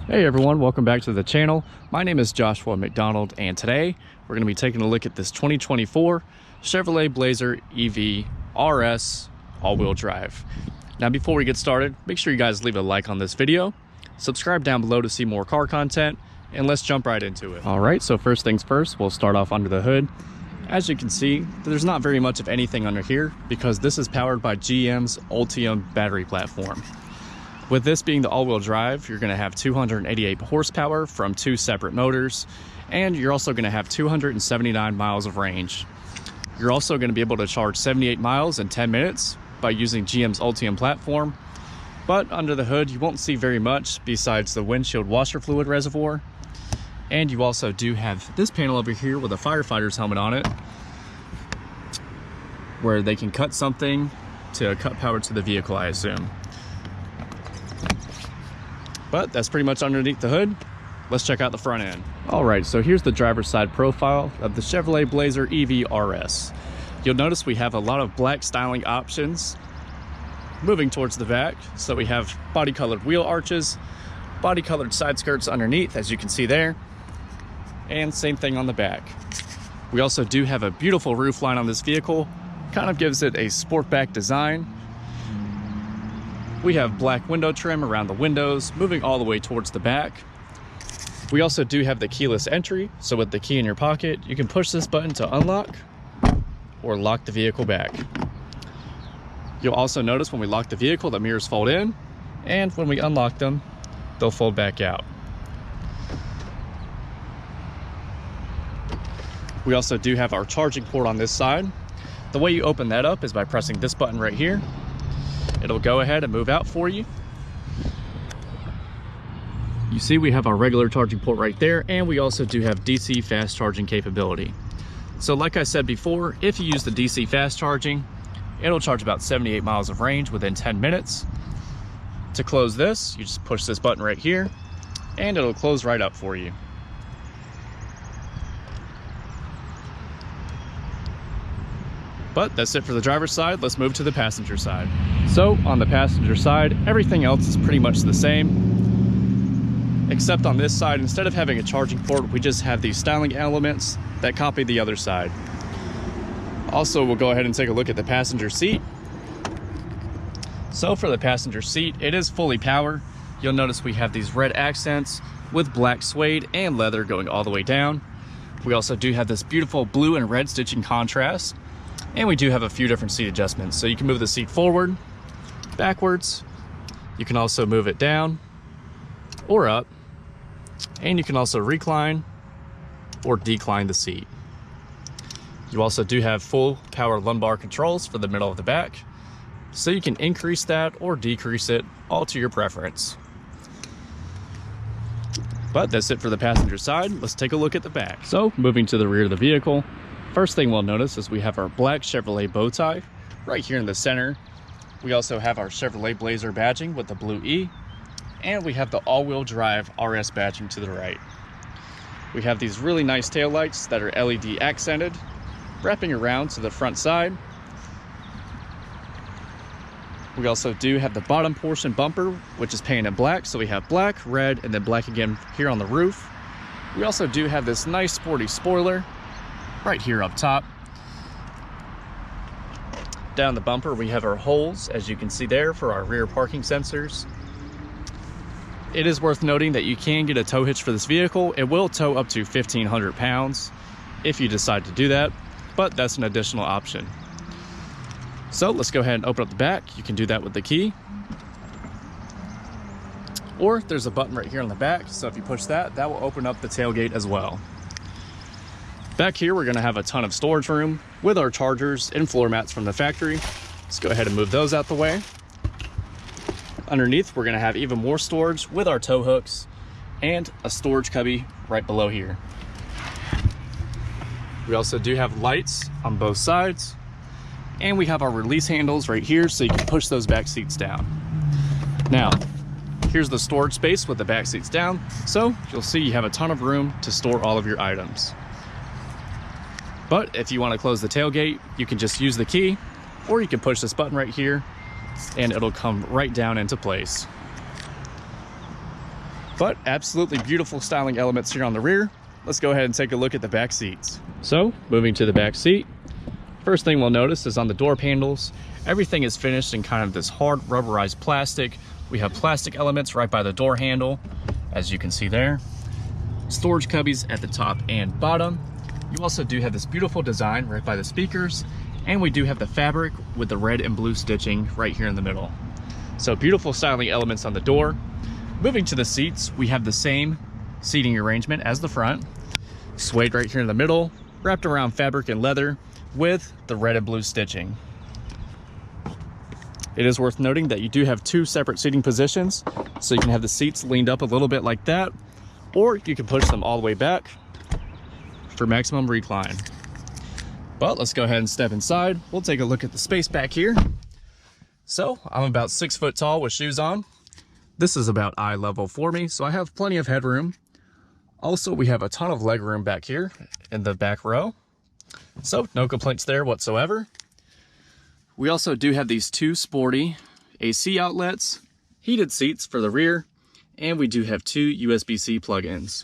Hey everyone, welcome back to the channel. My name is Joshua McDonald, and today we're going to be taking a look at this 2024 Chevrolet Blazer EV RS all-wheel drive. Now before we get started, make sure you guys leave a like on this video, subscribe down below to see more car content, and let's jump right into it. Alright, so first things first, we'll start off under the hood. As you can see, there's not very much of anything under here because this is powered by GM's Ultium battery platform. With this being the all-wheel drive, you're going to have 288 horsepower from two separate motors, and you're also going to have 279 miles of range. You're also going to be able to charge 78 miles in 10 minutes by using GM's Ultium platform, but under the hood you won't see very much besides the windshield washer fluid reservoir. And you also do have this panel over here with a firefighter's helmet on it, where they can cut something to cut power to the vehicle, I assume. But that's pretty much underneath the hood. Let's check out the front end. All right, so here's the driver's side profile of the Chevrolet Blazer EV RS. You'll notice we have a lot of black styling options moving towards the back. So we have body colored wheel arches, body colored side skirts underneath, as you can see there, and same thing on the back. We also do have a beautiful roof line on this vehicle, kind of gives it a sportback design. We have black window trim around the windows, moving all the way towards the back. We also do have the keyless entry, so with the key in your pocket, you can push this button to unlock or lock the vehicle back. You'll also notice when we lock the vehicle, the mirrors fold in, and when we unlock them, they'll fold back out. We also do have our charging port on this side. The way you open that up is by pressing this button right here. It'll go ahead and move out for you. You see we have our regular charging port right there, and we also do have DC fast charging capability. So like I said before, if you use the DC fast charging, it'll charge about 78 miles of range within 10 minutes. To close this, you just push this button right here, and it'll close right up for you. But that's it for the driver's side. Let's move to the passenger side. So on the passenger side, everything else is pretty much the same, except on this side, instead of having a charging port, we just have these styling elements that copy the other side. Also, we'll go ahead and take a look at the passenger seat. So for the passenger seat, it is fully power. You'll notice we have these red accents with black suede and leather going all the way down. We also do have this beautiful blue and red stitching contrast. And we do have a few different seat adjustments. So you can move the seat forward, backwards. You can also move it down or up. And you can also recline or decline the seat. You also do have full power lumbar controls for the middle of the back. So you can increase that or decrease it, all to your preference. But that's it for the passenger side. Let's take a look at the back. So moving to the rear of the vehicle, first thing we'll notice is we have our black Chevrolet bow tie right here in the center. We also have our Chevrolet Blazer badging with the blue E, and we have the all-wheel drive RS badging to the right. We have these really nice taillights that are LED accented, wrapping around to the front side. We also do have the bottom portion bumper, which is painted black, so we have black, red, and then black again here on the roof. We also do have this nice sporty spoiler right here up top. Down the bumper we have our holes, as you can see there, for our rear parking sensors. It is worth noting that you can get a tow hitch for this vehicle. It will tow up to 1,500 pounds if you decide to do that, but that's an additional option. So let's go ahead and open up the back. You can do that with the key, or there's a button right here on the back, so if you push that, that will open up the tailgate as well. Back here, we're gonna have a ton of storage room with our chargers and floor mats from the factory. Let's go ahead and move those out the way. Underneath, we're gonna have even more storage with our tow hooks and a storage cubby right below here. We also do have lights on both sides, and we have our release handles right here so you can push those back seats down. Now, here's the storage space with the back seats down, so you'll see you have a ton of room to store all of your items. But if you want to close the tailgate, you can just use the key, or you can push this button right here and it'll come right down into place. But absolutely beautiful styling elements here on the rear. Let's go ahead and take a look at the back seats. So moving to the back seat, first thing we'll notice is on the door handles, everything is finished in kind of this hard rubberized plastic. We have plastic elements right by the door handle, as you can see there. Storage cubbies at the top and bottom. You also do have this beautiful design right by the speakers, and we do have the fabric with the red and blue stitching right here in the middle. So beautiful styling elements on the door. Moving to the seats, we have the same seating arrangement as the front. Suede right here in the middle, wrapped around fabric and leather with the red and blue stitching. It is worth noting that you do have two separate seating positions, so you can have the seats leaned up a little bit like that, or you can push them all the way back for maximum recline. But let's go ahead and step inside. We'll take a look at the space back here. So I'm about 6 foot tall with shoes on. This is about eye level for me, so I have plenty of headroom. Also, we have a ton of leg room back here in the back row. So no complaints there whatsoever. We also do have these two sporty AC outlets, heated seats for the rear, and we do have two USB-C plug-ins.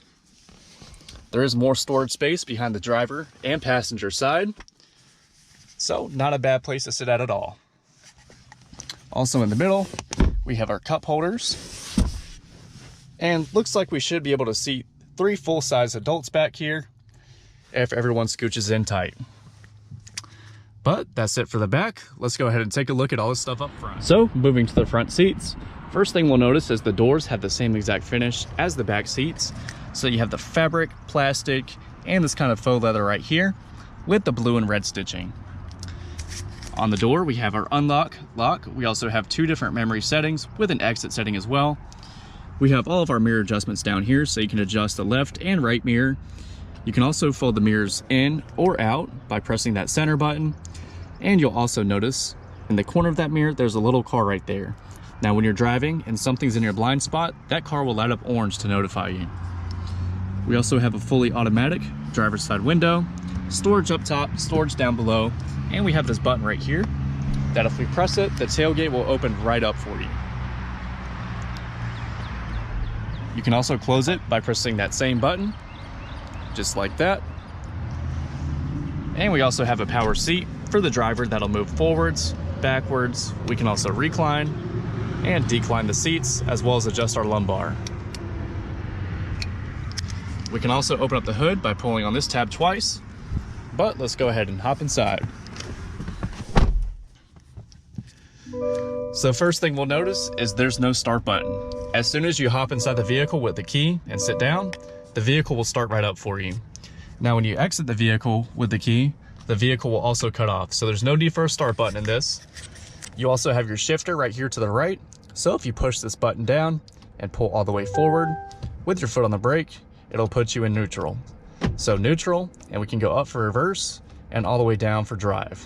There is more storage space behind the driver and passenger side, so not a bad place to sit at all. Also in the middle, we have our cup holders, and looks like we should be able to seat 3 full-size adults back here if everyone scooches in tight. But that's it for the back. Let's go ahead and take a look at all this stuff up front. So moving to the front seats, first thing we'll notice is the doors have the same exact finish as the back seats. So you have the fabric, plastic, and this kind of faux leather right here with the blue and red stitching. On the door, we have our unlock, lock. We also have 2 different memory settings with an exit setting as well. We have all of our mirror adjustments down here, so you can adjust the left and right mirror. You can also fold the mirrors in or out by pressing that center button. And you'll also notice in the corner of that mirror, there's a little car right there. Now, when you're driving and something's in your blind spot, that car will light up orange to notify you. We also have a fully automatic driver's side window, storage up top, storage down below, and we have this button right here that if we press it, the tailgate will open right up for you. You can also close it by pressing that same button, just like that. And we also have a power seat for the driver that'll move forwards, backwards. We can also recline and decline the seats, as well as adjust our lumbar. We can also open up the hood by pulling on this tab twice, but let's go ahead and hop inside. So first thing we'll notice is there's no start button. As soon as you hop inside the vehicle with the key and sit down, the vehicle will start right up for you. Now, when you exit the vehicle with the key, the vehicle will also cut off. So there's no need for a start button in this. You also have your shifter right here to the right. So if you push this button down and pull all the way forward with your foot on the brake, it'll put you in neutral. So neutral, and we can go up for reverse and all the way down for drive.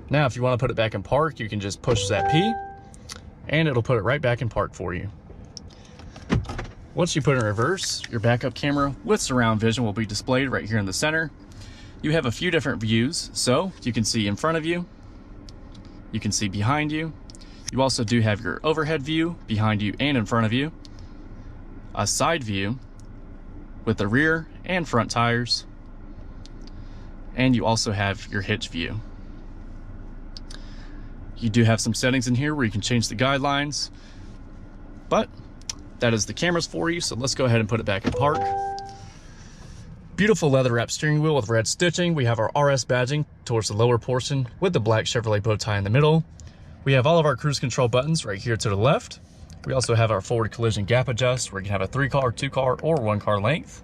Now, if you want to put it back in park, you can just push that P and it'll put it right back in park for you. Once you put it in reverse, your backup camera with surround vision will be displayed right here in the center. You have a few different views, so you can see in front of you, you can see behind you. You also do have your overhead view behind you and in front of you, a side view with the rear and front tires, and you also have your hitch view. You do have some settings in here where you can change the guidelines, but that is the cameras for you, so let's go ahead and put it back in park. Beautiful leather wrapped steering wheel with red stitching. We have our RS badging towards the lower portion with the black Chevrolet bow tie in the middle. We have all of our cruise control buttons right here to the left. We also have our forward collision gap adjust where you can have a 3-car, 2-car, or 1-car length.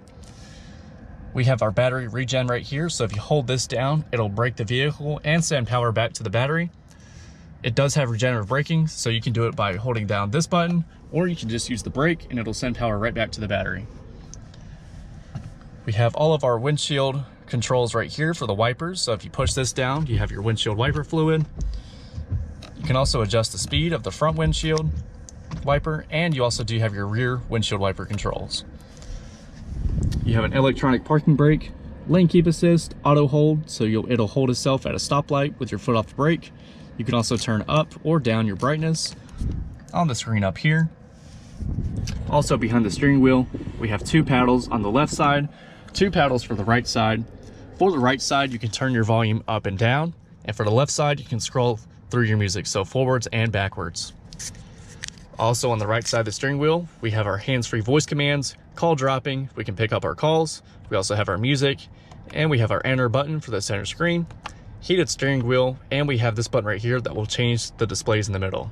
We have our battery regen right here, so if you hold this down, it'll brake the vehicle and send power back to the battery. It does have regenerative braking, so you can do it by holding down this button, or you can just use the brake and it'll send power right back to the battery. We have all of our windshield controls right here for the wipers, so if you push this down, you have your windshield wiper fluid. You can also adjust the speed of the front windshield wiper, and you also do have your rear windshield wiper controls. You have an electronic parking brake, lane keep assist, auto hold, so it'll hold itself at a stoplight with your foot off the brake. You can also turn up or down your brightness on the screen up here. Also behind the steering wheel, we have 2 paddles on the left side, 2 paddles for the right side. For the right side, you can turn your volume up and down, and for the left side, you can scroll through your music, so forwards and backwards. Also on the right side of the steering wheel, we have our hands-free voice commands, call dropping, we can pick up our calls, we also have our music, and we have our enter button for the center screen, heated steering wheel, and we have this button right here that will change the displays in the middle.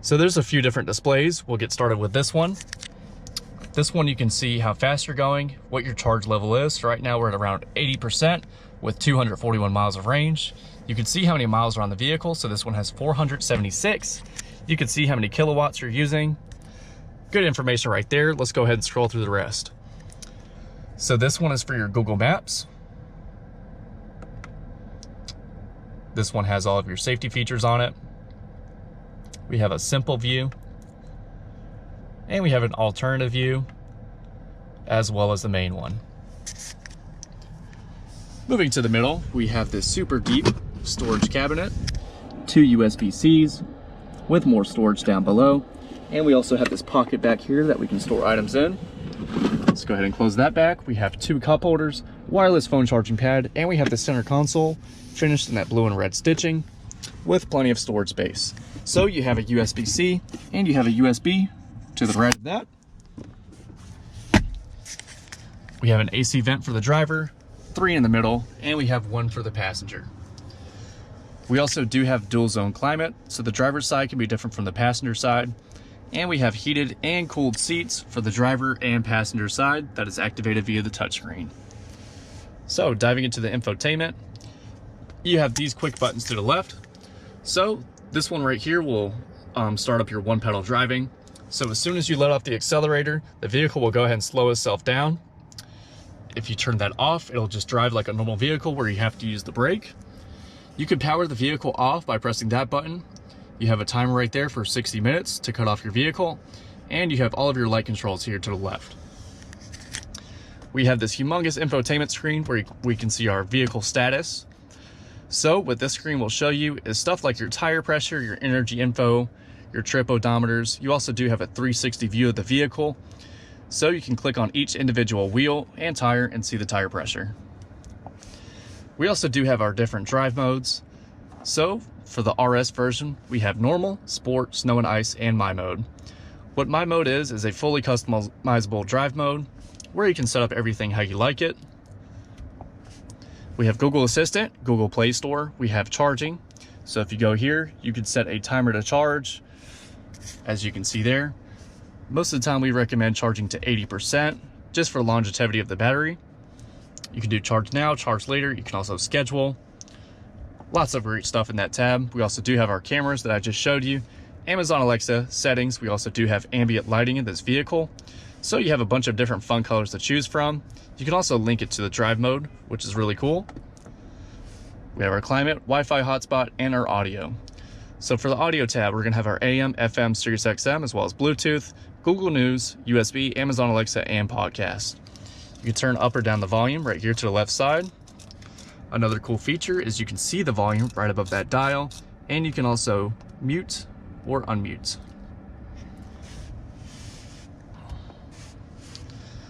So there's a few different displays. We'll get started with this one. This one you can see how fast you're going, what your charge level is. So right now we're at around 80% with 241 miles of range. You can see how many miles are on the vehicle. So this one has 476. You can see how many kilowatts you're using. Good information right there. Let's go ahead and scroll through the rest. So this one is for your Google Maps. This one has all of your safety features on it. We have a simple view, and we have an alternative view, as well as the main one. Moving to the middle, we have this super deep storage cabinet, 2 USB-Cs with more storage down below, and we also have this pocket back here that we can store items in. Let's go ahead and close that back. We have 2 cup holders, wireless phone charging pad, and we have the center console finished in that blue and red stitching with plenty of storage space. So you have a USB-C and you have a USB to the right of that. We have an AC vent for the driver, 3 in the middle, and we have 1 for the passenger. We also do have dual zone climate, so the driver's side can be different from the passenger side. And we have heated and cooled seats for the driver and passenger side that is activated via the touchscreen. So diving into the infotainment, you have these quick buttons to the left. So this one right here will start up your 1 pedal driving. So as soon as you let off the accelerator, the vehicle will go ahead and slow itself down. If you turn that off, it'll just drive like a normal vehicle where you have to use the brake. You can power the vehicle off by pressing that button. You have a timer right there for 60 minutes to cut off your vehicle, and you have all of your light controls here to the left. We have this humongous infotainment screen where we can see our vehicle status. So what this screen will show you is stuff like your tire pressure, your energy info, your trip odometers. You also do have a 360 view of the vehicle, so you can click on each individual wheel and tire and see the tire pressure. We also do have our different drive modes. So for the RS version, we have normal, sport, snow and ice, and my mode. What my mode is a fully customizable drive mode where you can set up everything how you like it. We have Google Assistant, Google Play Store. We have charging. So if you go here, you can set a timer to charge, as you can see there. Most of the time we recommend charging to 80% just for longevity of the battery. You can do charge now, charge later. You can also schedule. Lots of great stuff in that tab. We also do have our cameras that I just showed you. Amazon Alexa settings. We also do have ambient lighting in this vehicle. So you have a bunch of different fun colors to choose from. You can also link it to the drive mode, which is really cool. We have our climate, Wi-Fi hotspot, and our audio. So for the audio tab, we're gonna have our AM, FM, Sirius XM, as well as Bluetooth, Google News, USB, Amazon Alexa, and podcast. You can turn up or down the volume right here to the left side. Another cool feature is you can see the volume right above that dial, and you can also mute or unmute.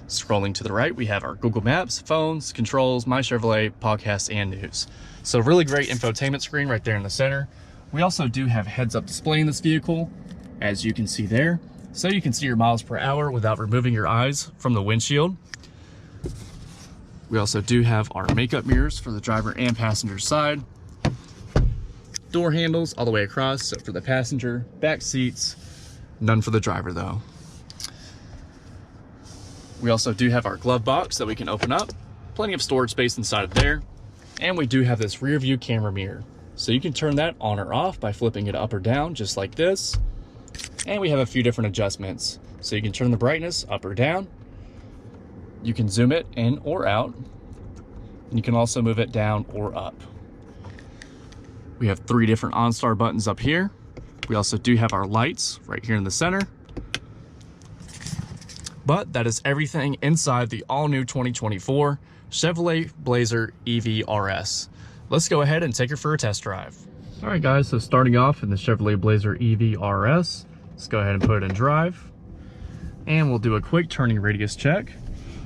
Scrolling to the right, we have our Google Maps, phones, controls, My Chevrolet, podcasts, and news. So really great infotainment screen right there in the center. We also do have heads-up display in this vehicle, as you can see there. So you can see your miles per hour without removing your eyes from the windshield. We also do have our makeup mirrors for the driver and passenger side. Door handles all the way across, so for the passenger, back seats, none for the driver though. We also do have our glove box that we can open up. Plenty of storage space inside of there. And we do have this rear view camera mirror. So you can turn that on or off by flipping it up or down, just like this. And we have a few different adjustments. So you can turn the brightness up or down. You can zoom it in or out. And you can also move it down or up. We have 3 different OnStar buttons up here. We also do have our lights right here in the center. But that is everything inside the all-new 2024 Chevrolet Blazer EV RS. Let's go ahead and take her for a test drive. All right, guys, so starting off in the Chevrolet Blazer EV RS, let's go ahead and put it in drive. And we'll do a quick turning radius check.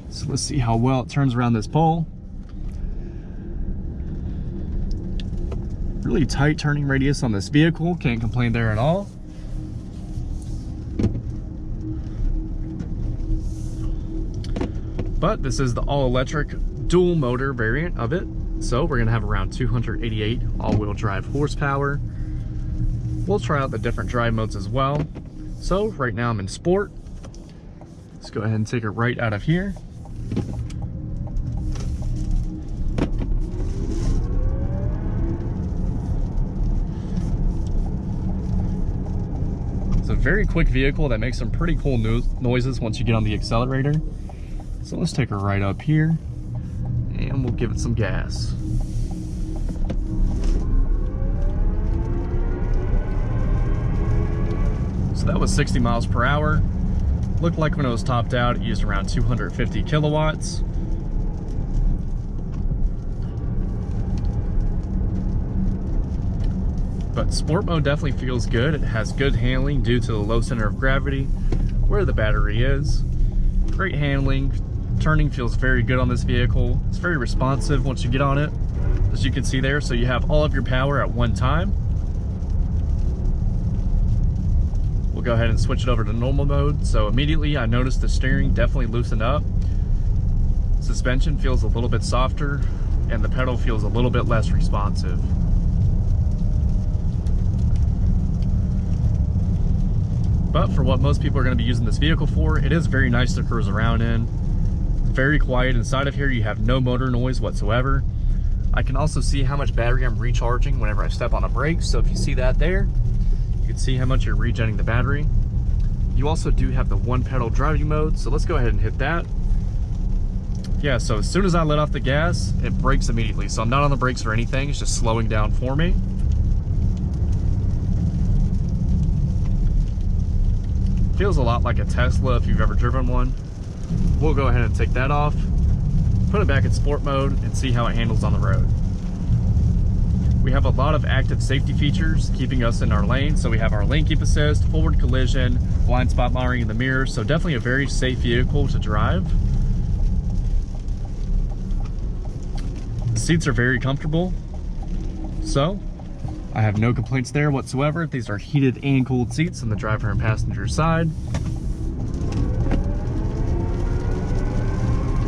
So let's see how well it turns around this pole. Really tight turning radius on this vehicle, can't complain there at all. But this is the all-electric dual motor variant of it. So we're gonna have around 288 all-wheel drive horsepower. We'll try out the different drive modes as well. So right now I'm in Sport. Let's go ahead and take it right out of here. It's a very quick vehicle that makes some pretty cool noises once you get on the accelerator. So let's take her right up here and we'll give it some gas. So that was 60 miles per hour. Looked like when it was topped out, it used around 250 kilowatts. But sport mode definitely feels good. It has good handling due to the low center of gravity where the battery is. Great handling. Turning feels very good on this vehicle. It's very responsive once you get on it, as you can see there. So you have all of your power at one time. We'll go ahead and switch it over to normal mode. So immediately I noticed the steering definitely loosened up. Suspension feels a little bit softer and the pedal feels a little bit less responsive. But for what most people are going to be using this vehicle for, it is very nice to cruise around in. Very quiet inside of here. You have no motor noise whatsoever. I can also see how much battery I'm recharging whenever I step on a brake. So if you see that there, you can see how much you're regenerating the battery. You also do have the one pedal driving mode. So let's go ahead and hit that. Yeah, so as soon as I let off the gas, it brakes immediately. So I'm not on the brakes or anything. It's just slowing down for me. Feels a lot like a Tesla if you've ever driven one. We'll go ahead and take that off, put it back in sport mode, and see how it handles on the road. We have a lot of active safety features keeping us in our lane. So we have our lane keep assist, forward collision, blind spot monitoring in the mirrors. So definitely a very safe vehicle to drive. The seats are very comfortable. So I have no complaints there whatsoever. These are heated and cooled seats on the driver and passenger side.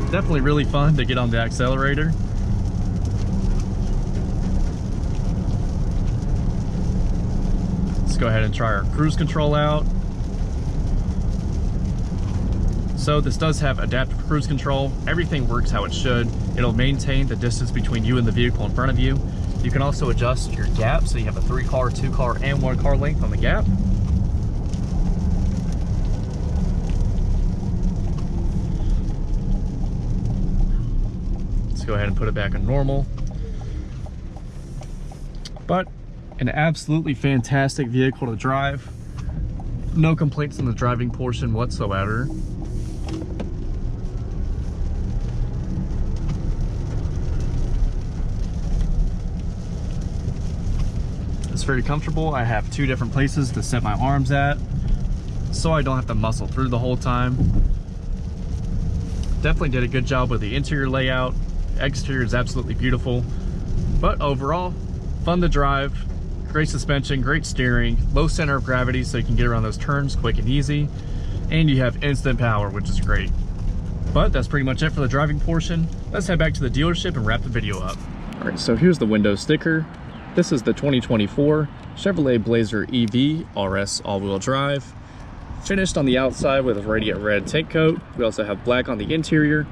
Definitely really fun to get on the accelerator. Let's go ahead and try our cruise control out. So this does have adaptive cruise control. Everything works how it should. It'll maintain the distance between you and the vehicle in front of you. You can also adjust your gap, so you have a 3-car, 2-car, and 1-car length on the gap. Go ahead and put it back in normal. But an absolutely fantastic vehicle to drive. No complaints on the driving portion whatsoever. It's very comfortable. I have 2 different places to set my arms at, so I don't have to muscle through the whole time. Definitely did a good job with the interior layout. Exterior is absolutely beautiful, but overall fun to drive. Great suspension, great steering, low center of gravity so you can get around those turns quick and easy, and you have instant power, which is great. But that's pretty much it for the driving portion. Let's head back to the dealership and wrap the video up. All right, so here's the window sticker. This is the 2024 Chevrolet Blazer EV RS all-wheel drive, finished on the outside with a radiant red tank coat. We also have black on the interior.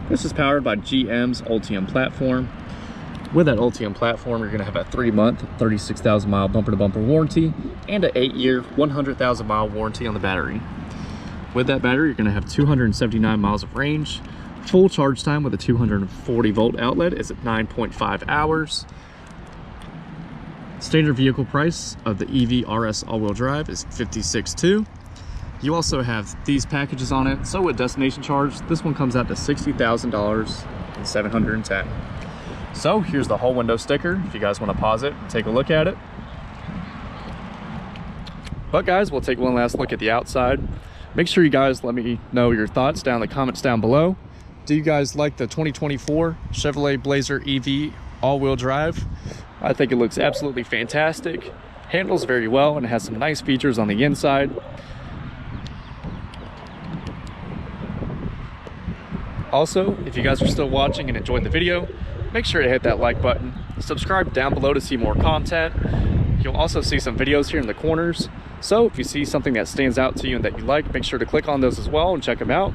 This is powered by GM's Ultium platform. With that Ultium platform, you're gonna have a 3-month, 36,000 mile bumper-to-bumper warranty and an 8-year, 100,000 mile warranty on the battery. With that battery, you're gonna have 279 miles of range. Full charge time with a 240 volt outlet is at 9.5 hours. Standard vehicle price of the EV RS all-wheel drive is $56,200. You also have these packages on it. So with destination charge, this one comes out to $60,710. So here's the whole window sticker. If you guys want to pause it and take a look at it. But guys, we'll take one last look at the outside. Make sure you guys let me know your thoughts down in the comments down below. Do you guys like the 2024 Chevrolet Blazer EV all-wheel drive? I think it looks absolutely fantastic, handles very well, and it has some nice features on the inside. Also, if you guys are still watching and enjoyed the video, make sure to hit that like button, subscribe down below to see more content. You'll also see some videos here in the corners, so if you see something that stands out to you and that you like, make sure to click on those as well and check them out.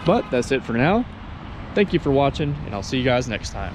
But that's it for now. Thank you for watching, and I'll see you guys next time.